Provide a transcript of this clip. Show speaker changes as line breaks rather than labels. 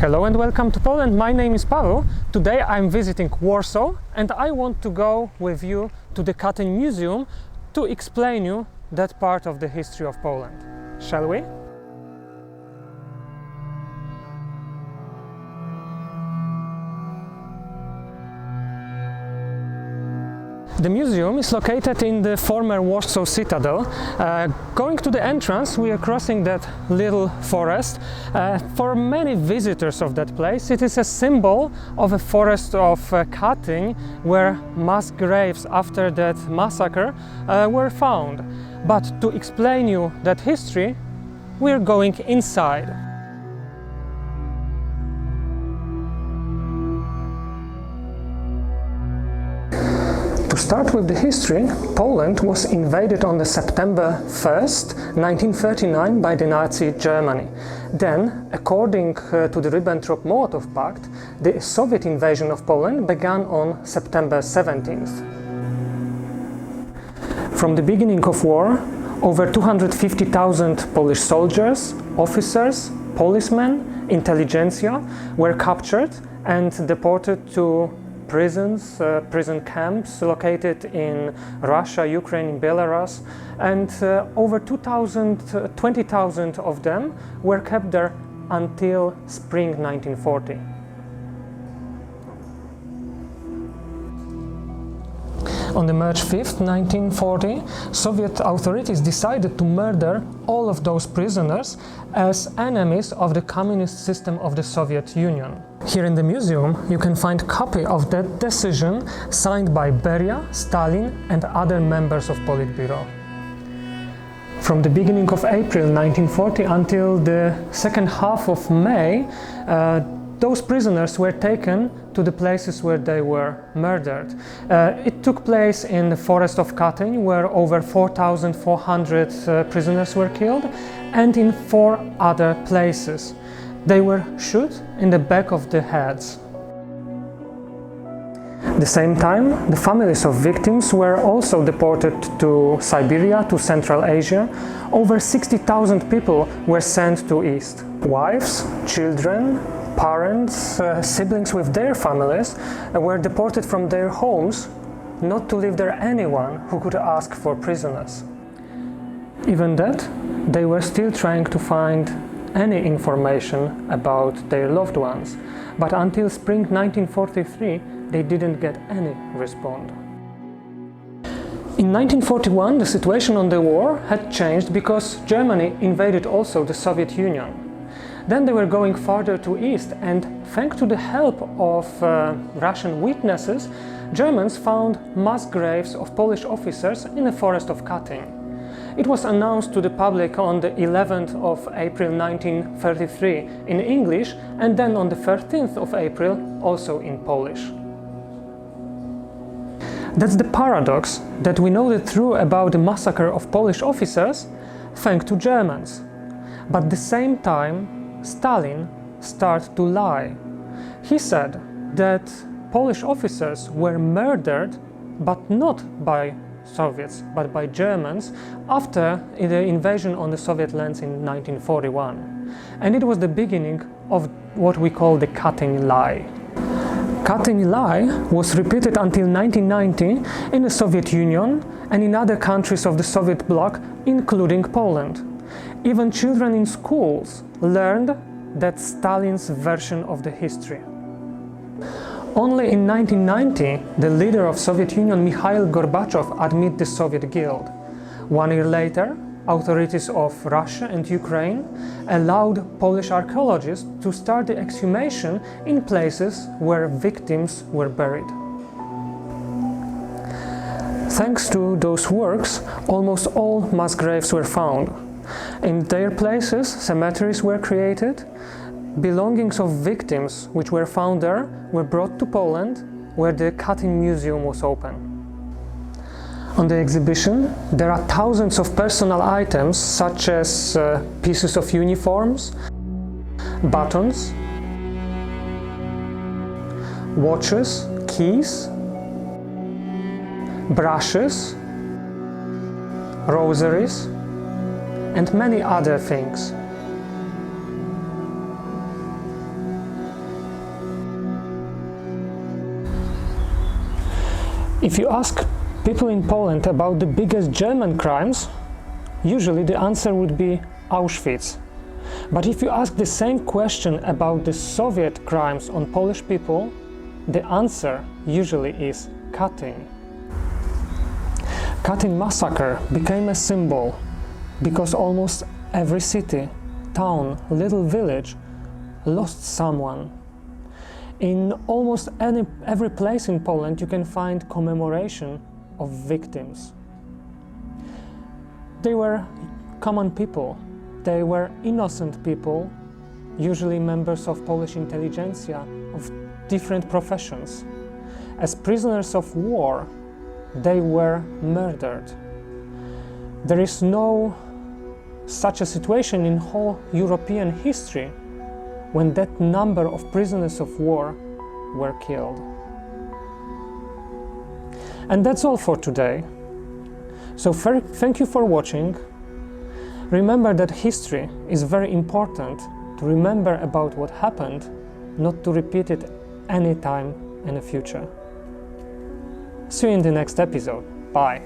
Hello and welcome to Poland. My name is Paweł. Today I'm visiting Warsaw and I want to go with you to the Katyń Museum to explain you that part of the history of Poland. Shall we? The museum is located in the former Warsaw Citadel. Going to the entrance, we are crossing that little forest. For many visitors of that place, it is a symbol of a forest of Katyń, where mass graves after that massacre were found. But to explain you that history, we are going inside. To start with the history, Poland was invaded on September 1st, 1939 by the Nazi Germany. Then, according to the Ribbentrop-Molotov Pact, the Soviet invasion of Poland began on September 17th. From the beginning of war, over 250,000 Polish soldiers, officers, policemen, intelligentsia were captured and deported to prisons, prison camps located in Russia, Ukraine, Belarus, and over 20,000 of them were kept there until spring 1940. On the March 5th, 1940, Soviet authorities decided to murder all of those prisoners as enemies of the communist system of the Soviet Union. Here in the museum, you can find a copy of that decision signed by Beria, Stalin and other members of Politburo. From the beginning of April 1940 until the second half of May, those prisoners were taken to the places where they were murdered. It took place in the forest of Katyń, where over 4,400 prisoners were killed, and in 4 other places. They were shot in the back of the heads. At the same time, the families of victims were also deported to Siberia, to Central Asia. Over 60,000 people were sent to East. Wives, children, parents, siblings with their families were deported from their homes, not to leave there anyone who could ask for prisoners. Even that, they were still trying to find any information about their loved ones, but until spring 1943 they didn't get any response. In 1941 the situation on the war had changed because Germany invaded also the Soviet Union. Then they were going farther to east, and thanks to the help of Russian witnesses, Germans found mass graves of Polish officers in the forest of Katyń. It was announced to the public on the 11th of April 1933 in English, and then on the 13th of April also in Polish. That's the paradox, that we know the truth about the massacre of Polish officers thanks to Germans. But at the same time, Stalin started to lie. He said that Polish officers were murdered, but not by Soviets, but by Germans after the invasion on the Soviet lands in 1941. And it was the beginning of what we call the Katyń lie. Katyń lie was repeated until 1990 in the Soviet Union and in other countries of the Soviet bloc, including Poland. Even children in schools learned that Stalin's version of the history. Only in 1990, the leader of Soviet Union, Mikhail Gorbachev, admitted the Soviet guilt. 1 year later, authorities of Russia and Ukraine allowed Polish archaeologists to start the exhumation in places where victims were buried. Thanks to those works, almost all mass graves were found. In their places, cemeteries were created. Belongings of victims which were found there were brought to Poland, where the Katyń Museum was open. On the exhibition, there are thousands of personal items, such as pieces of uniforms, buttons, watches, keys, brushes, rosaries, and many other things. If you ask people in Poland about the biggest German crimes, usually the answer would be Auschwitz. But if you ask the same question about the Soviet crimes on Polish people, the answer usually is Katyn. Katyn massacre became a symbol because almost every city, town, little village lost someone. In almost every place in Poland you can find commemoration of victims. They were common people. They were innocent people, usually members of Polish intelligentsia of different professions. As prisoners of war, they were murdered. There is no such a situation in whole European history when that number of prisoners of war were killed. And that's all for today. So thank you for watching. Remember that history is very important to remember about what happened, not to repeat it any time in the future. See you in the next episode. Bye.